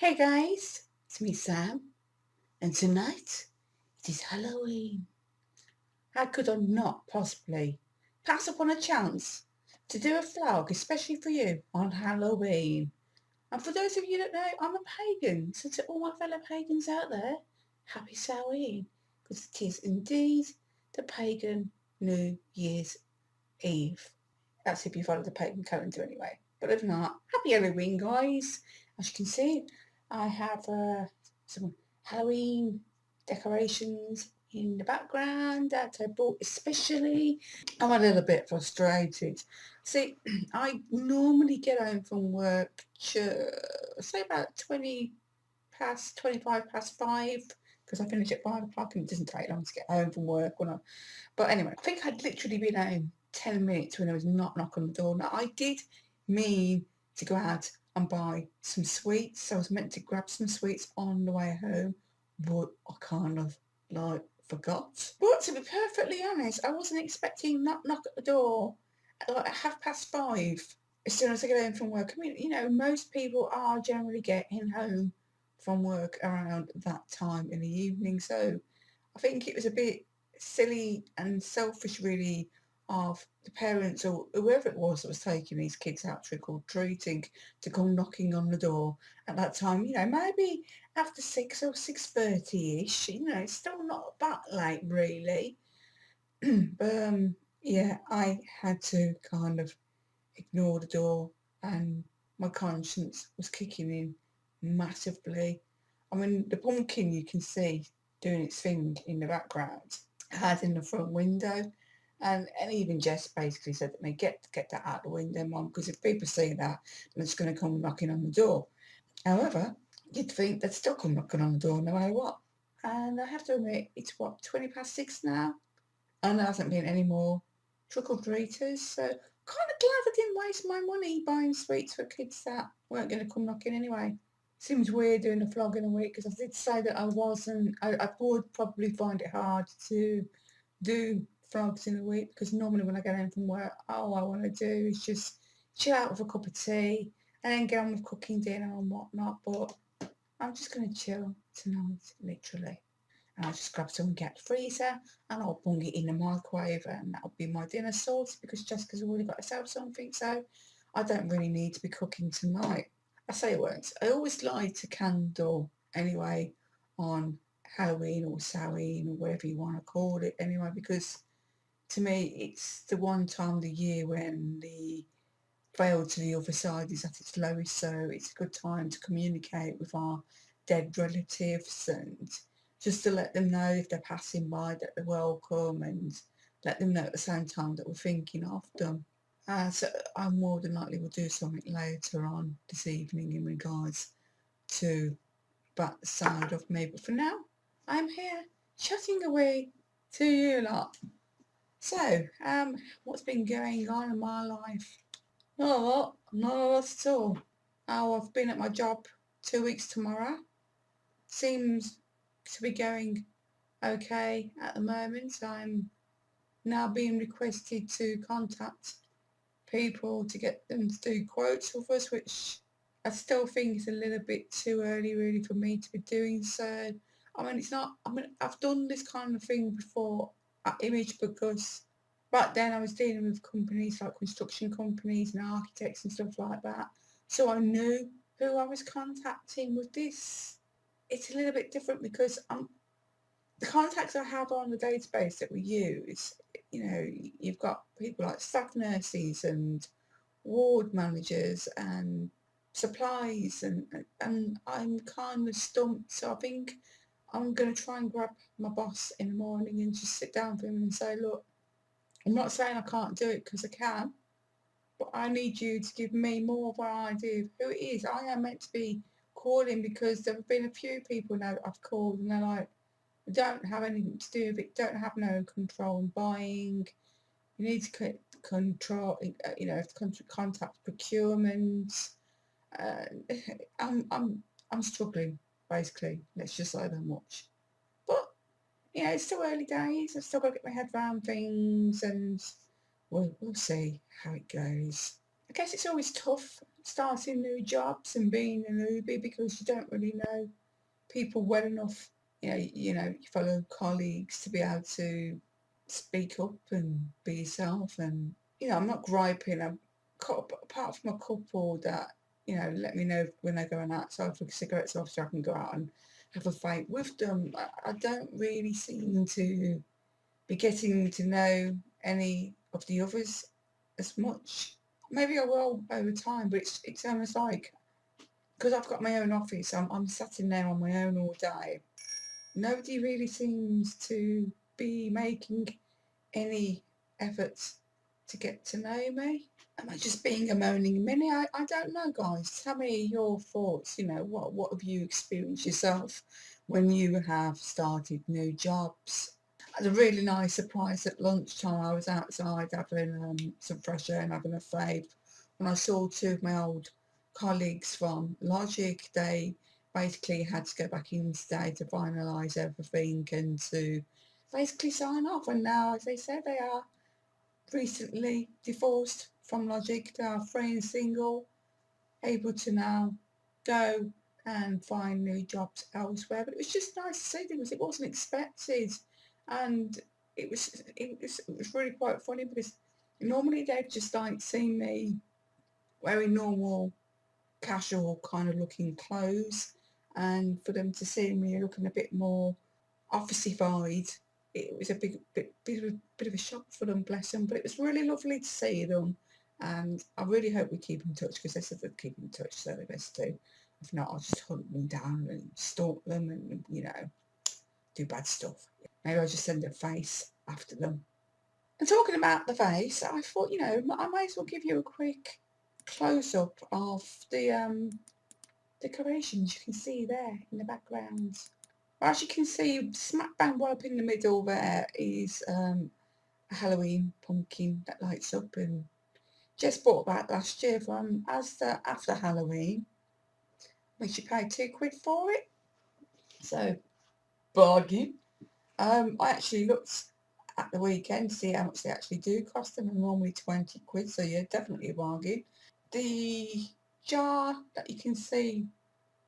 Hey guys, it's me Sam, and tonight it is Halloween. How could I not possibly pass upon a chance to do a vlog, especially for you, on Halloween? And for those of you that know, I'm a pagan, so to all my fellow pagans out there, happy Samhain, because it is indeed the pagan New Year's Eve. That's if you follow the pagan calendar anyway. But if not, happy Halloween, guys. As you can see, I have some Halloween decorations in the background that I bought especially. I'm a little bit frustrated. See, I normally get home from work, say about 25 past 5, because I finish at 5 o'clock and it doesn't take long to get home from work when I but anyway, I think I'd literally been home 10 minutes when there was knock on the door. Now, I did mean to go out and buy some sweets. So I was meant to grab some sweets on the way home, but I kind of forgot. But to be perfectly honest, I wasn't expecting knock at the door at like 5:30 as soon as I get home from work. I mean, most people are generally getting home from work around that time in the evening. So I think it was a bit silly and selfish really of the parents or whoever it was that was taking these kids out trick or treating to come knocking on the door at that time, maybe after 6 or 6:30ish, it's still not that late really. But yeah, I had to kind of ignore the door and my conscience was kicking in massively. I mean, the pumpkin you can see doing its thing in the background had in the front window. And even Jess basically said to me, get that out the window, Mum, because if people see that, then it's going to come knocking on the door. However, you'd think they'd still come knocking on the door no matter what. And I have to admit, it's what, 20 past 6 now? And there hasn't been any more trick-or-treaters, so kind of glad I didn't waste my money buying sweets for kids that weren't going to come knocking anyway. Seems weird doing a vlog in a week because I did say that I would probably find it hard to do vlogs in a week because normally when I get home from work, all I want to do is just chill out with a cup of tea and then get on with cooking dinner and whatnot. But I'm just going to chill tonight, literally. And I'll just grab some, get the freezer, and I'll bung it in the microwave, and that'll be my dinner sauce because Jessica's already got herself something, so I don't really need to be cooking tonight. I say it once, I always light a candle anyway on Halloween or Samhain or whatever you want to call it anyway, because to me it's the one time of the year when the veil to the other side is at its lowest, so it's a good time to communicate with our dead relatives and just to let them know if they're passing by that they're welcome and let them know at the same time that we're thinking of them. So I more than likely will do something later on this evening in regards to that side of me. But for now, I'm here chatting away to you lot. So, what's been going on in my life? Not a lot, not a lot at all. Oh, I've been at my job 2 weeks tomorrow. Seems to be going okay at the moment. I'm now being requested to contact people to get them to do quotes with us, which I still think is a little bit too early really for me to be doing so. I mean, I've done this kind of thing before at Image because back then I was dealing with companies like construction companies and architects and stuff like that. So I knew who I was contacting. With this, it's a little bit different because the contacts I have on the database that we use, you've got people like staff nurses and ward managers and supplies and I'm kind of stumped. So I think I'm going to try and grab my boss in the morning and just sit down with him and say, look, I'm not saying I can't do it because I can, but I need you to give me more of an idea of who it is I am meant to be calling, because there have been a few people now that I've called and they're like, don't have anything to do with it, don't have no control in buying. You need to control, contact procurement. Uh, I'm struggling, basically. Let's just say that much. But it's still early days. I've still got to get my head around things, and we'll see how it goes. I guess it's always tough starting new jobs and being a newbie because you don't really know people well enough, your fellow colleagues to be able to speak up and be yourself. And I'm not griping. Apart from a couple that let me know when they're going outside for cigarettes, so obviously I can go out and have a fight with them. I don't really seem to be getting to know any of the others as much. Maybe I will over time, but it's almost like because I've got my own office, I'm sat in there on my own all day. Nobody really seems to be making any efforts to get to know me. Am I just being a moaning Minnie? I don't know, guys. Tell me your thoughts. What have you experienced yourself when you have started new jobs? I had a really nice surprise at lunchtime. I was outside having some fresh air and having a fave when I saw two of my old colleagues from Logic. They basically had to go back in today to finalise everything and to basically sign off. And now, as they said, they are recently divorced from Logic. They are free and single, able to now go and find new jobs elsewhere. But it was just nice to see them because it wasn't expected, and it was really quite funny because normally they'd just like seen me wearing normal, casual kind of looking clothes, and for them to see me looking a bit more officey-fied, it was a bit of a shock for them, bless them. But it was really lovely to see them, and I really hope we keep in touch because they said they'd keep in touch, so they best do. If not, I'll just hunt them down and stalk them and do bad stuff. Maybe I'll just send a face after them. And talking about the face, I thought I might as well give you a quick close-up of the decorations you can see there in the background. As you can see, smack bang right up in the middle there is a Halloween pumpkin that lights up, and just bought that last year from Asda after Halloween. Which you paid £2 for it, so bargain. I actually looked at the weekend to see how much they actually do cost, them, and normally £20, so yeah, definitely a bargain. The jar that you can see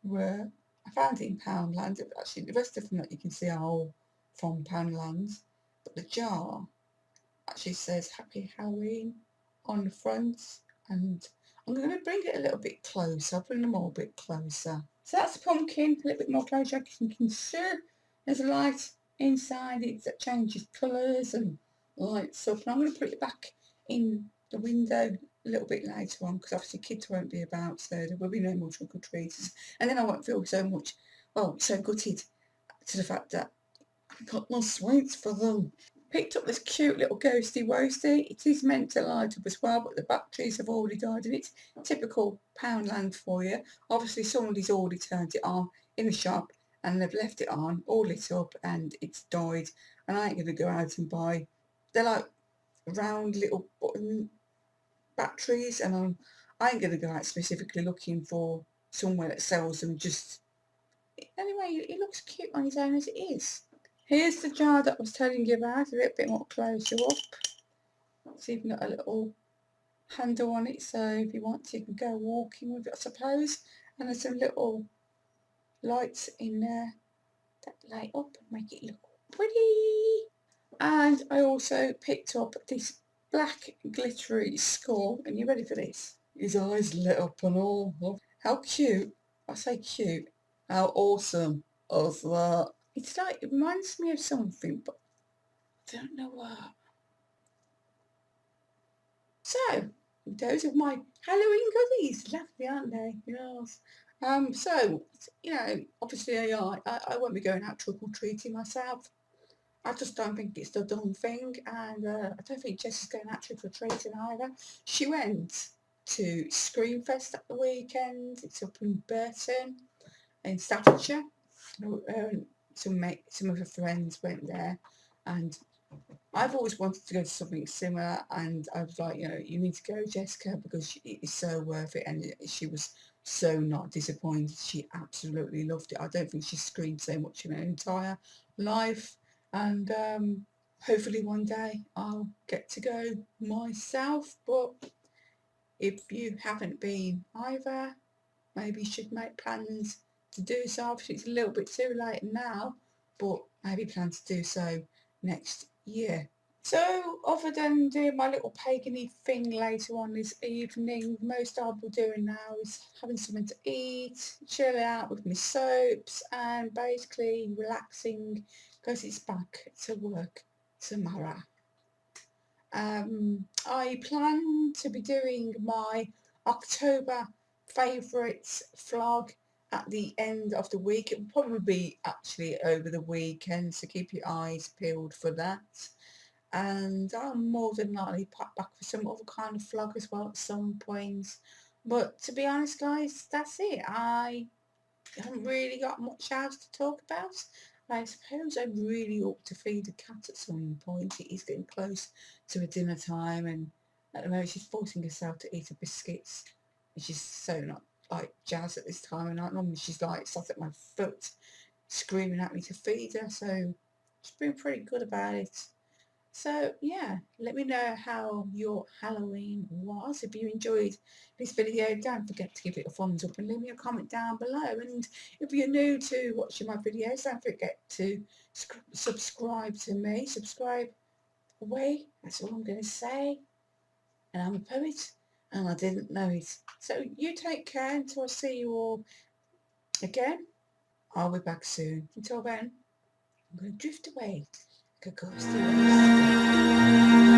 I found it in Poundland. Actually, the rest of them that you can see are all from Poundland. But the jar actually says Happy Halloween on the front. And I'm going to bring it a little bit closer. I'll bring them all a bit closer. So that's the pumpkin, a little bit more closer. As you can see, there's a light inside it that changes colours and lights up. And I'm going to put it back in the window a little bit later on because obviously kids won't be about, so there will be no more trick-or-treaters, and then I won't feel so gutted to the fact that I got no sweets for them. Picked up this cute little ghosty woasty. It is meant to light up as well, but the batteries have already died, and it's typical Poundland for you. Obviously somebody's already turned it on in the shop and they've left it on all lit up and it's died, and I ain't going to go out and buy, they're like round little button batteries, and I ain't going to go out specifically looking for somewhere that sells them. Just anyway, it looks cute on its own as it is. Here's the jar that I was telling you about, a little bit more closer up. It's even got a little handle on it, so if you want to, you can go walking with it, I suppose. And there's some little lights in there that light up and make it look pretty. And I also picked up this black glittery skull, and you ready for this? His eyes lit up and all. How cute, I say cute, how awesome is that? It's like, it reminds me of something, but I don't know what. So, those are my Halloween goodies. Lovely, aren't they? Yes. So, obviously I won't be going out trick-or-treating myself. I just don't think it's the done thing, and I don't think Jess is going out trick-or-treating either. She went to Screamfest at the weekend. It's up in Burton in Staffordshire. Some of her friends went there, and I've always wanted to go to something similar, and I was like, you need to go, Jessica, because it is so worth it. And she was so not disappointed. She absolutely loved it. I don't think she's screamed so much in her entire life. And hopefully one day I'll get to go myself. But If you haven't been either, maybe you should make plans to do so. Obviously it's a little bit too late now, but maybe plan to do so next year. So other than doing my little pagany thing later on this evening, most I'll be doing now is having something to eat, chill out with my soaps and basically relaxing because it's back to work tomorrow. I plan to be doing my October favourites vlog at the end of the week. It will probably be actually over the weekend, so keep your eyes peeled for that. And I'll more than likely pop back for some other kind of vlog as well at some point. But to be honest guys, that's it. I haven't really got much else to talk about. I suppose I really ought to feed a cat at some point. It is getting close to a dinner time and at the moment she's forcing herself to eat her biscuits, which is so not like jazz at this time of night. Normally she's like sat at my foot screaming at me to feed her, so she's been pretty good about it. So yeah, let me know how your Halloween was. If you enjoyed this video, don't forget to give it a thumbs up and leave me a comment down below. And if you're new to watching my videos, don't forget to subscribe to me. Subscribe away, that's all I'm going to say. And I'm a poet and I didn't know it. So you take care until I see you all again. I'll be back soon. Until then, I'm going to drift away like a ghostly ghost.